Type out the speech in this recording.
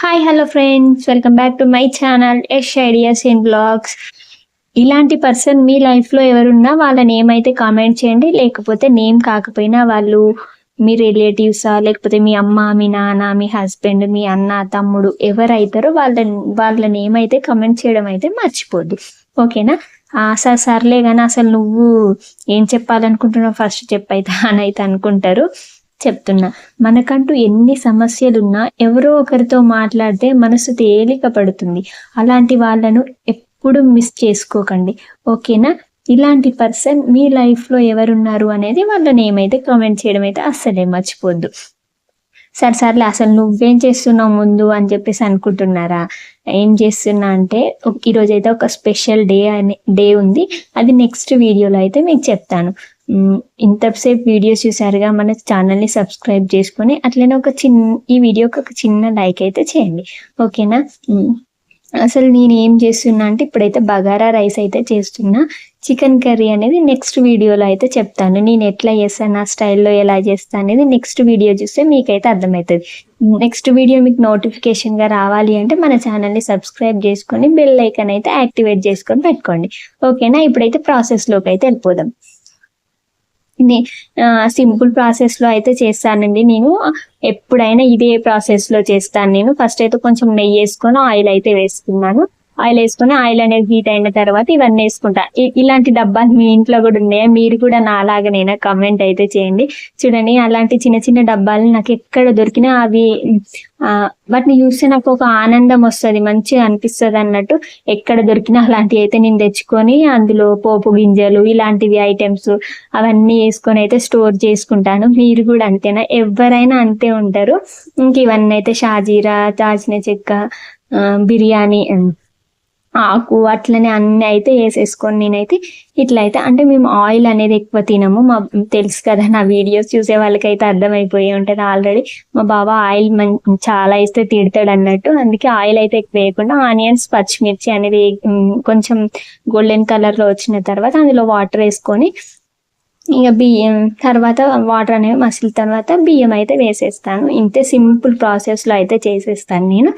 Hi hello friends, welcome back to my channel Yash ideas in blogs. ఇలాంటి person మీ లైఫ్లో ఎవరున్నా వాళ్ళ నేమ్ అయితే కామెంట్ చేయండి. లేకపోతే నేమ్ కాకపోయినా వాళ్ళు మీ రిలేటివ్సా, లేకపోతే మీ అమ్మ, మీ నాన్న, మీ హస్బెండ్, మీ అన్న, తమ్ముడు ఎవరైతారో వాళ్ళ నేమ్ అయితే కామెంట్ చేయడం అయితే మర్చిపోద్దు. ఓకేనా? సార్ సర్లే కానీ అసలు నువ్వు ఏం చెప్పాలనుకుంటున్నావు ఫస్ట్ చెప్పైతే అని అయితే అనుకుంటారు. చెప్తున్నా, మనకంటూ ఎన్ని సమస్యలున్నా ఎవరో ఒకరితో మాట్లాడితే మనసు తేలిక పడుతుంది. అలాంటి వాళ్ళను ఎప్పుడు మిస్ చేసుకోకండి. ఓకేనా? ఇలాంటి పర్సన్ మీ లైఫ్లో ఎవరున్నారు అనేది వాళ్ళ నేమ్ అయితే కామెంట్ చేయడం అయితే అస్సలే మర్చిపోద్దు. సర్లే అసలు నువ్వేం చేస్తున్నావు ముందు అని చెప్పేసి అనుకుంటున్నారా? ఏం చేస్తున్నా అంటే, ఈరోజు అయితే ఒక స్పెషల్ డే ఉంది. అది నెక్స్ట్ వీడియోలో అయితే మీకు చెప్తాను. ఇంతసేపు వీడియోస్ చూసారుగా, మన ఛానల్ని సబ్స్క్రైబ్ చేసుకొని అట్లనే ఈ వీడియోకి ఒక చిన్న లైక్ అయితే చేయండి. ఓకేనా? అసలు నేను ఏం చేస్తున్నా అంటే, ఇప్పుడైతే బగారా రైస్ అయితే చేస్తున్నా. చికెన్ కర్రీ అనేది నెక్స్ట్ వీడియోలో అయితే చెప్తాను. నేను ఎట్లా చేస్తాను, నా స్టైల్లో ఎలా చేస్తాను అనేది నెక్స్ట్ వీడియో చూస్తే మీకైతే అర్థమవుతుంది. నెక్స్ట్ వీడియో మీకు నోటిఫికేషన్గా రావాలి అంటే మన ఛానల్ని సబ్స్క్రైబ్ చేసుకొని బెల్ ఐకాన్ అయితే యాక్టివేట్ చేసుకొని పెట్టుకోండి. ఓకేనా? ఇప్పుడైతే ప్రాసెస్లోకి అయితే వెళ్ళిపోదాం. సింపుల్ ప్రాసెస్లో అయితే చేస్తానండి. నేను ఎప్పుడైనా ఇదే ప్రాసెస్లో చేస్తాను. నేను ఫస్ట్ అయితే కొంచెం నెయ్యి వేసుకొని ఆయిల్ అయితే వేసుకున్నాను. ఆయిల్ వేసుకొని ఆయిల్ అనేది హీట్ అయిన తర్వాత ఇవన్నీ వేసుకుంటా. ఇలాంటి డబ్బాలు మీ ఇంట్లో కూడా ఉన్నాయా? మీరు కూడా నాలాగనైనా కమెంట్ అయితే చేయండి. చూడండి, అలాంటి చిన్న చిన్న డబ్బాలు నాకు ఎక్కడ దొరికినా అవి వాటిని చూస్తే నాకు ఒక ఆనందం వస్తుంది, మంచిగా అనిపిస్తుంది అన్నట్టు. ఎక్కడ దొరికినా అలాంటివి అయితే నేను తెచ్చుకొని అందులో పోపు గింజలు ఇలాంటివి ఐటమ్స్ అవన్నీ వేసుకొని అయితే స్టోర్ చేసుకుంటాను. మీరు కూడా అంతేనా? ఎవరైనా అంతే ఉంటారు. ఇంక ఇవన్నీ అయితే షాజీరా, దాల్చిన చెక్క, బిర్యానీ ఆకు అట్లనే అన్నీ అయితే వేసేసుకొని నేనైతే ఇట్లా అయితే, అంటే మేము ఆయిల్ అనేది ఎక్కువ తినము. తెలుసు కదా, నా వీడియోస్ చూసే వాళ్ళకైతే అర్థమైపోయి ఉంటుంది ఆల్రెడీ. మా బాబా ఆయిల్ చాలా వేస్తే తిడతాడు అన్నట్టు. అందుకే ఆయిల్ అయితే ఎక్కువ వేయకుండా ఆనియన్స్, పచ్చిమిర్చి అనేది కొంచెం గోల్డెన్ కలర్లో వచ్చిన తర్వాత అందులో వాటర్ వేసుకొని ఇక బియ్యం తర్వాత వాటర్ అనేవి మసిలిన తర్వాత బియ్యం అయితే వేసేస్తాను. ఇంతే సింపుల్ ప్రాసెస్లో అయితే చేసేస్తాను నేను.